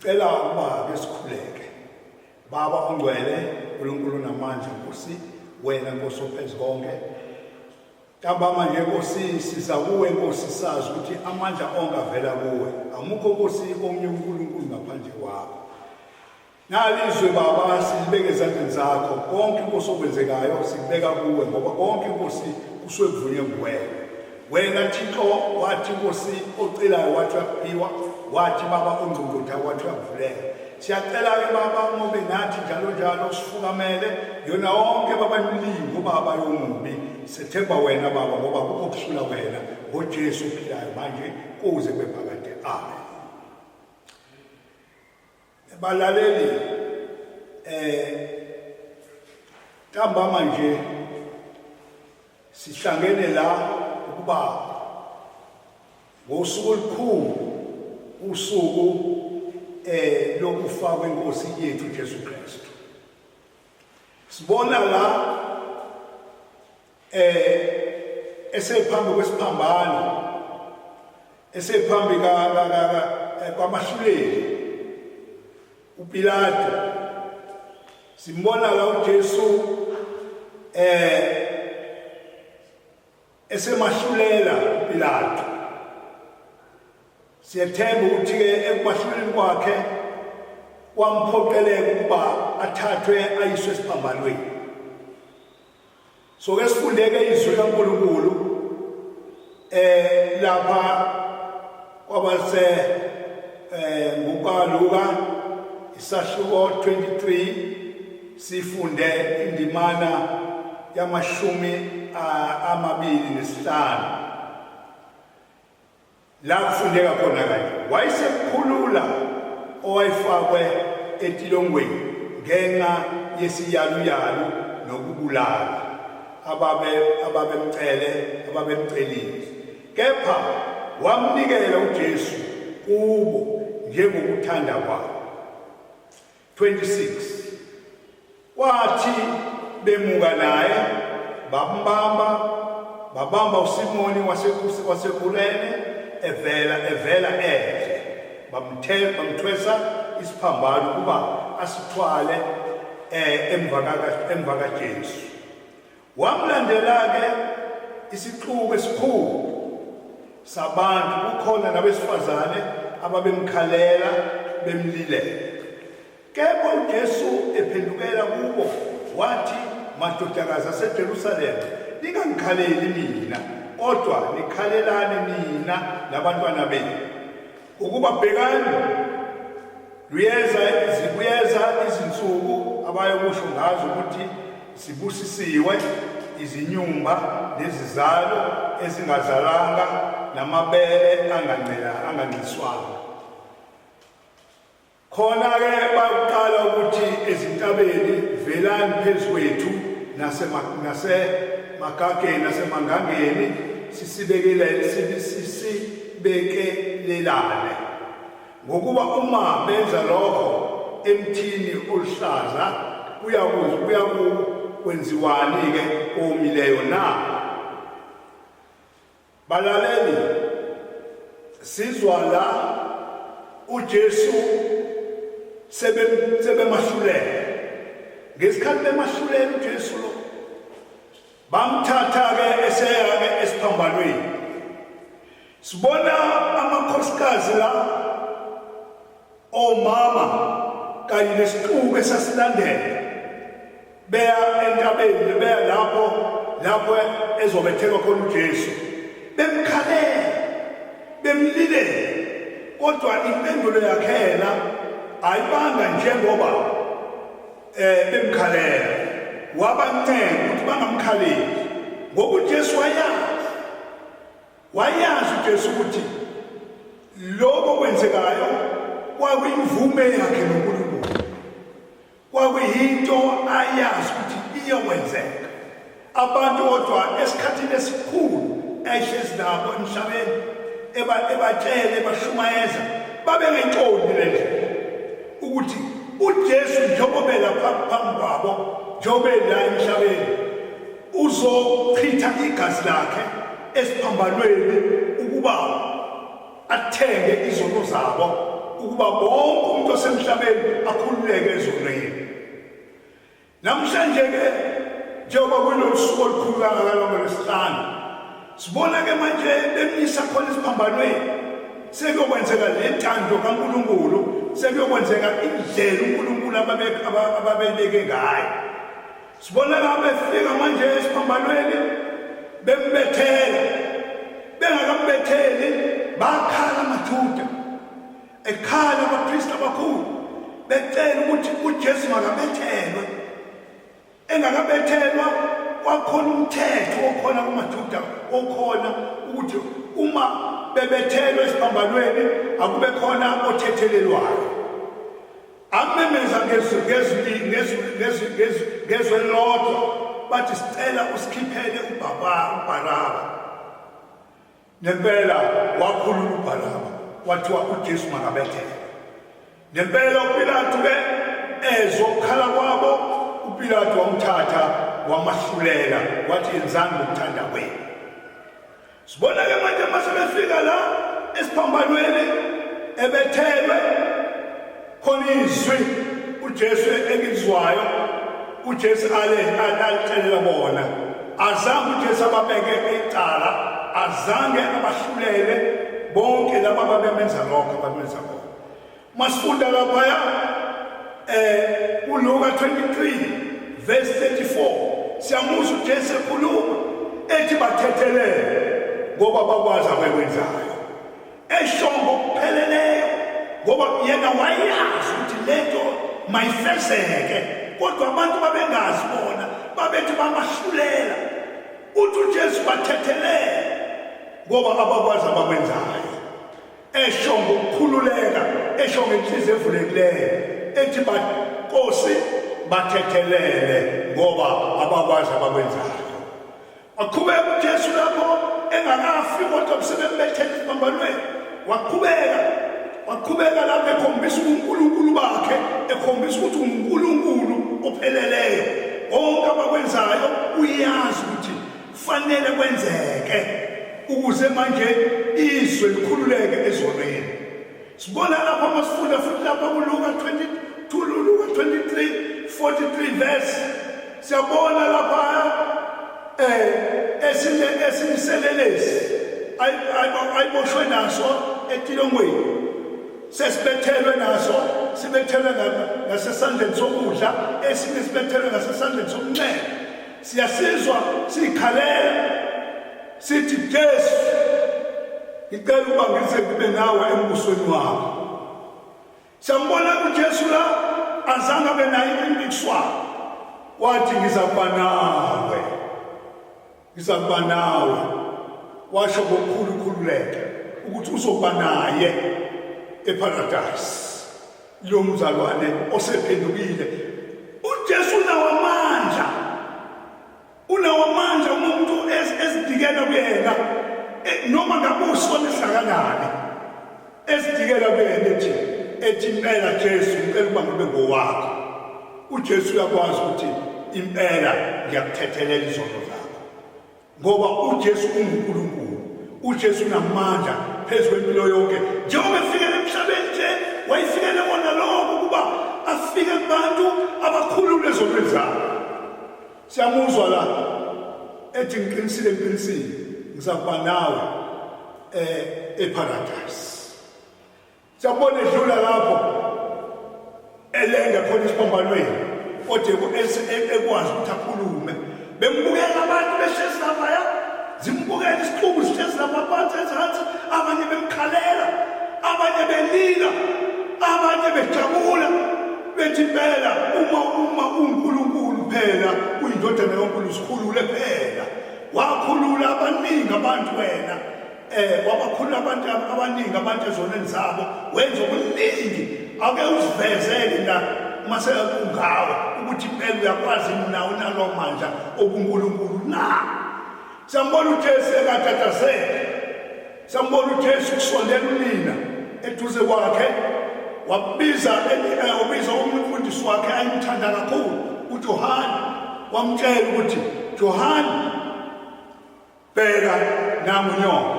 Ngicela ukuba besikhuleke. Baba ongcwele, uNkulunkulu namandla Nkosi, wena Nkosi ophezu konke. Ntambama nje Nkosi siza kuwe Nkosi sazi ukuthi amandla onke avela kuwe. Amukho Nkosi omnye uNkulunkulu ngaphandle kwakho. Nalizwe Baba silibeke ezandleni zakho. Konke Nkosi okwenzekayo sikubeka kuwe ngoba konke Nkosi kusuke kuvunye nguwena. Wena Thixo wathi Nkosi ocelayo wathi uyaphiwa, wathi Baba ongqongqotha wathi uyavuleka. Siyacela ke Baba ngobe nathi njalo sifukamele yona wonke Baba imlingo Baba yomubi. Sethemba wena Baba ngoba kukusula wena ngoJesu ophilayo manje kuze kwephakade. Amen. Balaleli ntambama nje sihlangene la ukuba ngosuku olukhulu usuku lokufa kwenkosi yethu Jesu Kristu. Sibona la esephambi kwesiphambano esephambi kwamahluleli uPilato. Simbona la uJesu esemahlulela uPilato. Siyethemba ukuthi ke ekumahluleni kwakhe wamphoqeleka ukuba athathwe ayiswe esiphambanweni. So ke sifundeke izwi kaNkulunkulu lapha kwabase ngukaLuka isahluko 23 sifunde indimana yamashumi amabili nesihlanu. La kufundeka khona kanje wayesekhulula owayefakwe etilongweni ngenxa yesiyaluyalu nokubulala ababemcelile. Kepha wamnikela uJesu kubo njengokuthanda kwakhe. 26 wathi bemuka naye babamba uSimoni waseKurene evela endle bamthwesa isiphambano kuba asithwale emva kaJesu. Wamlandela ke isixuku esikhulu sabantu, kukhona nabesifazane ababemkhalela bemlilela. Kepha uJesu ephendukela kubo wathi, madodakazi aseJerusalema, ningangikhaleli mina, kodwa nikhalelane nina nabantwana benu, ukuba bhekani zibuyeza izinsuku abayokusho ngazo ukuthi sibusisiwe izinyumba nezizalo ezingazalanga namabele anganciswanga. Khona ke baqala ukuthi ezintabeni velani phezu kwethu nasemagageni nasemangangeni sisibekelelane, ngokuba uma benza lokho emthini oluhlaza kwenziwani ke omileyo na? Balaleli, sizwa la uJesu sebemahlulela. Ngesikhathi bemahlulela uJesu lo bamthatha ke eseya ke esiphambanweni. Sibona amakhosikazi la omama kanye nesixuku esasilandela beya entabeni, beya lapho ezobethekwa khona uJesu, bemkhalela bemlilela. Kodwa impendulo yakhe la ayibanga njengoba bemkhalela, wabancenga ukuthi bangamkhaleli ngoba uJesu wayazi uJesu ukuthi lokho kwenzekayo kwakuyimvume yakhe noNkulunkulu, kwakuyinto ayazi ukuthi iyokwenzeka. Abantu kodwa esikhathini esikhulu ehlezi nabo emhlabeni ebatshele bashumayeza babengayixoli le ndlela ukuthi uJesu njengoba lapha phambi kwabo, njengoba la emhlabeni uzochitha igazi lakhe esiphambanweni ukuba athenge izono zabo ukuba bonke umuntu osemhlabeni akhululeke ezonweni. Namhlanje ke njengoba kunosuku olukhulu kangaka ngolwesihlanu sibona ke manje bemisa khona isiphambanweni sekuyokwenzeka le ntando kaNkulunkulu sekuyokwenzeka indlela uNkulunkulu ababeleke ngayo. Sibona la befika manje esiphambanweni bembethela bengakambetheli bakhala amaJuda ekhala abapristi abakhulu becela ukuthi uJesu makabethelwe. Engakabethelwa kwakhona umthetho okhona kumaJuda okhona ukuthi uma bebethelwe esiphambanweni akube khona othethelelwayo. Amemeza ngezwe lodwa bathi sicela usikhiphele uBaraba. Nempela wakhulula uBaraba wathiwa uJesu makabethelwe. Nempela uPilato ke ezokhala kwabo uPilato wamthatha wamahlulela wathi yenzani ngokuthanda kwenu. Sibona ke manje mase befika la esiphambanweni ebethelwe khona izwi uJesu engizwayo uJesu alitshelela bona azange uJesu ababeke ecala azange abahlulele bonke laba ababemenza lokho abamenza lokho. Masifunda lapha uLuka 23 verse 34 siyamuzwa uJesu ekhuluma ethi bathethelele ngoba bakwazi abakwenzayo esho ngokupheleleyo ngoba yena wayazi ukuthi lento mayifezeke kodwa abantu babengazi bona babethi bamahlulela uthi uJesu bathethelele ngoba abakwazi abakwenzayo esho ngokukhululeka esho ngenhliziyo evulekileyo ethi Nkosi bathethelele ngoba abakwazi abakwenzayo. Aqhubeka uJesu lapho engakafi kodwa sebembethele isiphambanweni waqhubeka lapho ekhombisa uNkulunkulu bakhe ekhombisa ukuthi uNkulunkulu opheleleyo konke abakwenzayo uyazi ukuthi fanele kwenzeke ukuze manje izwe likhululeke ezonweni. Sibona lapha masifunda futhi lapha kuLuka 23:43 verse siyabona lapha esiniselelesi ayiboshwe naso etilongweni sesibethelwe naso sibethelwe ngasesandleni sokudla esinye sibethelwe ngasesandleni sokunxele siyasizwa sikhalela sithi Jesu ngicela ukuba ngize ngibe nawe embusweni wakho. Siyambona uJesu la azange abe nayo impikiswano wathi ngizakuba nawe washo ngokukhululeka ukuthi uzoba naye eparadise lo mzalwane osephendukile. uJesu unawo amandla umuntu esidikela kuyena noma ngabe usonisa kanjani esidikela kuyena ethi impela Jesu ngicela ukuba ngibe ngowakho. uJesu uyakwazi ukuthi impela ngiyakuthethelela izono zakho ngoba uJesu unguNkulunkulu. uJesu unamandla phezu kwempilo yonke njengoba efikele emhlabeni nje wayefikele wona lokho ukuba afike kubantu abakhulule ezonweni zabo. Siyamuzwa la ethi ngiqinisile ngizakuba nawe eparadise. Siyabona edlula lapho elenga khona isiphambanweni kodwa ekwazi ukuthi akhulume bembukela abantu behlezi lapha zimbukela isixuku sihlezi lapha phansi ezansi abanye bemkhalela abanye belila abanye bejabula bethi phela uma uNkulunkulu phela uyindodana kaNkulunkulu sikhulule phela. Wakhulula abaningi abantu wena wabakhulula abantu abaningi abantu ezonweni zabo wenza okuningi ake usivezele la mase kungawe ukuthi phela uyakwazi nawo nalo manje obuNkulunkulu na. Sambona uJesu ekatatazela sambona uJesu kusondela unina eduze kwakhe wabiza umfundisi wakhe ayimthanda kakhulu uJohane wamtshela ukuthi Johane bheka nangu nyoko.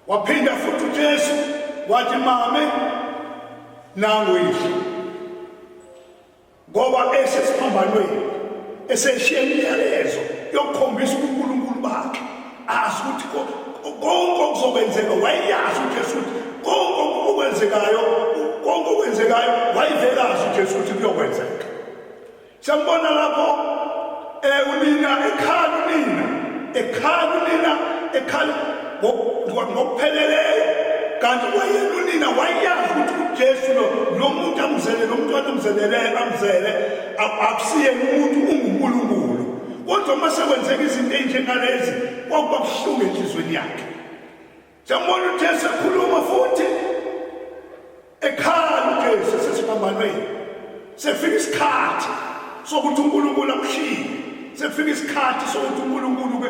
Waphinda futhi uJesu wathi mame nangu ihle ngoba esesiphambanweni eseshiya imiyalezo yokukhombisa uNkulunkulu bakhe azi ukuthi konke okuzokwenzeka wayazi uJesu ukuthi konke okwenzekayo wayivelazi uJesu ukuthi kuyokwenzeka. Siyambona lapho unina ekhala ngokupheleleyo kanti wayena unina wayazi ukuthi uJesu lo muntu amzele lo mntwana amzele akusiye umuntu unguNkulunkulu. Kodwa mase kwenzeka izinto ezinjengalezi kwakuba kuhlungu enhlizweni yakhe. Siyambona uJesu ekhuluma futhi ekhala uJesu sesiphambanweni. Sefika isikhathi sokuthi uNkulunkulu amshiye. Sefika isikhathi sokuthi uNkulunkulu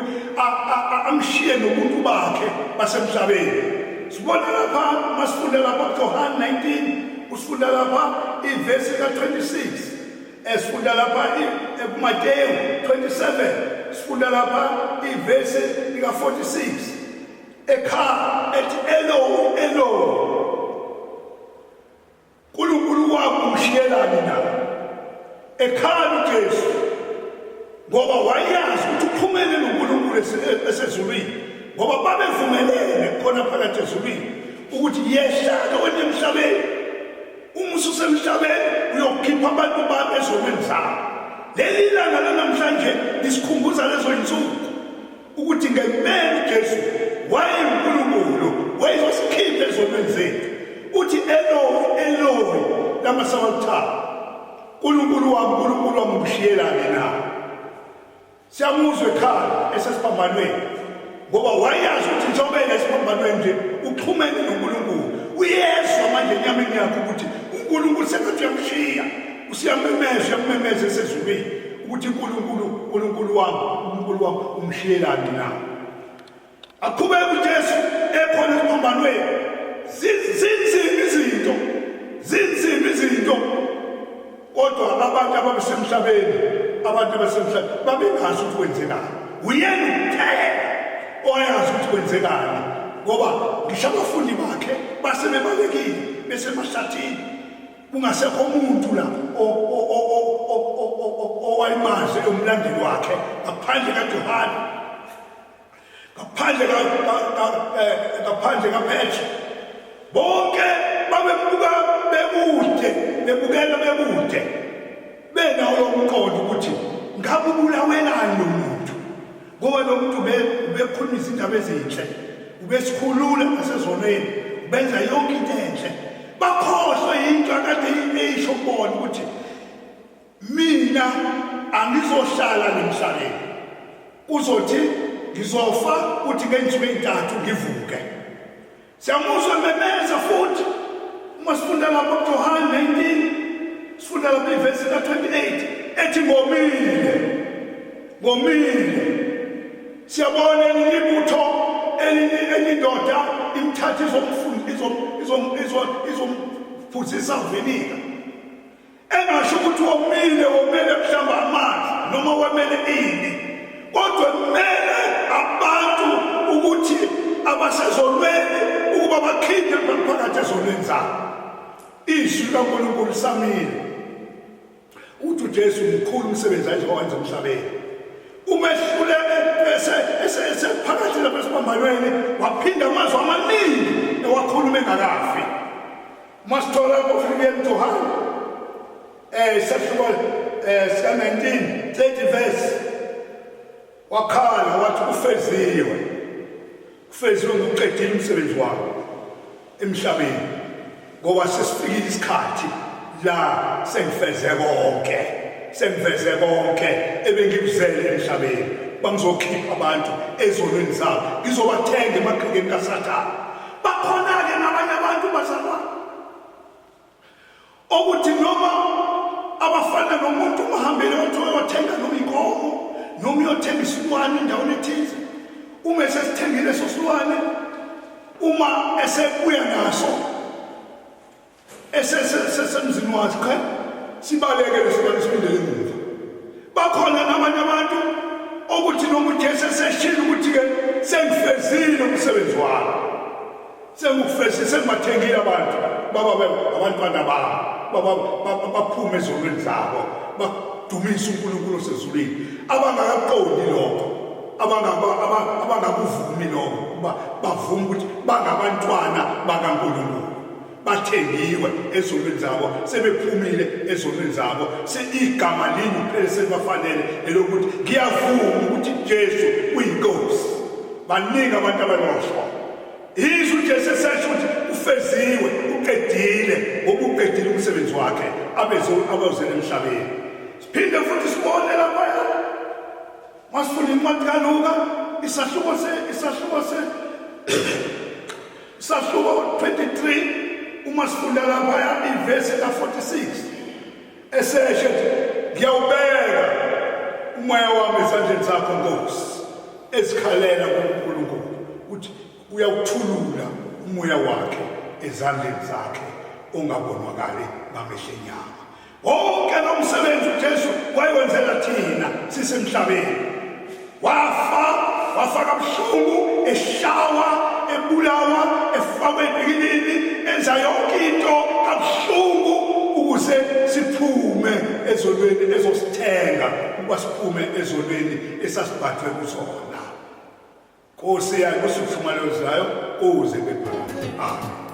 amshiye nomuntu bakhe basemhlabeni. Sibona lapha masifunda lapha kuJohn 19, usifunda lapha ivesi ka26. Esifunda lapha eMateyu 27, sifunda lapha ivesi lika46. Ekhala ethi Eloi uNkulunkulu wami umshiyelani na? Ekhala uJesu ngoba wayazi ukuthi uphumele noNkulunkulu esezulwini ngoba babevumelene khona phakathi ezulwini ukuthi yehla wena emhlabeni umusa emhlabeni uyokhipha abantu bakhe ezulwini zabo. Leli langa namhlanje lisikhumbuza lezo insuku ukuthi ngempela uJesu wayeNkulunkulu wayezosikhipha ezulwini zethu. Uthi Eloi lama sawatha uNkulunkulu wami umshiyelani na? Siyamuzwa ekhaya esesiphambanweni ngoba wayazi ukuthi njengoba esiphambanweni nje uxhumene noNkulunkulu uyezwa manje enyameni yakhe ukuthi uNkulunkulu sengathi uyamshiya usiyamemeza esezulwini ukuthi uNkulunkulu wami umshiyelani na? Aqhubeka uJesu ekhona esiphambanweni. Zinzima izinto kodwa abantu ababesemhlabeni babengazi ukuthi kwenzekani. Uyena kuphela oyazi ukuthi kwenzekani ngoba ngisho abafundi bakhe basebebalekile besemashathini kungasekho umuntu la owayimazi umlandeli wakhe ngaphandle kaJohane, ngaphandle kaPetru. Bonke babembuka bebukela bebude benawo umqondo ukuthi ngabe ubulawelani lo muntu ngoba lo muntu bekhuluma izindaba ezinhle ubesikhulula nasezonweni benza yonke into enhle bakhohlwe into akade eyisho bona ukuthi mina angizohlala nemhlabeni uzothi ngizofa uthi ngensuku ezintathu ngivuke. Siyamuzwa memeza futhi uma sifunda lapha kuJohn 19 sifunda lapha ivesi ka28 ethi ngomile siyabona ibutho elindoda imthatha izomphuzisa uvenika engasho ukuthi womile mhlamba amanzi noma wemele ini kodwa kumele abantu ukuthi abasezolweni ukuba bakhiphe phakathi ezolweni zabo. Izwi likaNkulunkulu lisamile uthi uJesu mkhulu umsebenzi ayenza emhlabeni. Umehlule phakathi lapha esiphambanweni waphinda amazwi amaningi ewakhuluma engakafi. Masithola kufike eJohane sesifunda sika 19 30 verse wakhala wathi ufeziwe ngokuqedile umsebenzi wakhe emhlabeni ngoba sesifikile isikhathi la sengiveze konke ebengikuzele emhlabeni bangizokhipha abantu ezolweni zabo ngizobathenga emaqhekeni kaSathane. Bakhona-ke nabanye abantu bazalwane ukuthi noma abafana nomuntu umahambele othenga noma inkomo noma uyothenga isilwane endaweni ethize uma esesithengile leso silwane uma esebuya naso esesemzini wakhe sibalekele silwane siphindele emuva. Bakhona nabanye abantu ukuthi noma uJesu eseshilo ukuthi-ke sengifezile umsebenzi wami sengikufezile sengibathengile abantu abantwana baphume ezonweni zabo badumise uNkulunkulu osezulwini abangakaqondi lokho abangakuvumi lokho kuba bavuma ukuthi bangabantwana bakaNkulunkulu bathengiwe ezonweni zabo sebephumile ezonweni zabo igama linye kuphela selibafanele elokuthi ngiyavuma ukuthi Jesu uyinkosi baningi abantu abaloshwa izwi uJesu esesho ukuthi ufeziwe uqedile ngoba uqedile umsebenzi wakhe abezele emhlabeni siphinde futhi sibone lapha masifuna incwadi kaLuka isahluko 23 uma sifunda lapha ivesi ka46 esesho ngiyawubeka umoya wami esandleni sakho Nkosi ezikhalela kuNkulunkulu uthi uyawuthulula umoya wakhe ezandleni zakhe ongabonakali ngamehlo enyama wonke lo msebenzi uJesu wayewenzela thina sisemhlabeni wafa kabuhlungu eshawa ebulawa efakwe ebhilini enza yonke into kabuhlungu ukuze siphume ezolweni ezosithenga ukuba siphume ezolweni esasibhathwe kuzona Nkosi yakho sikuhlumalezayo uze bephela amen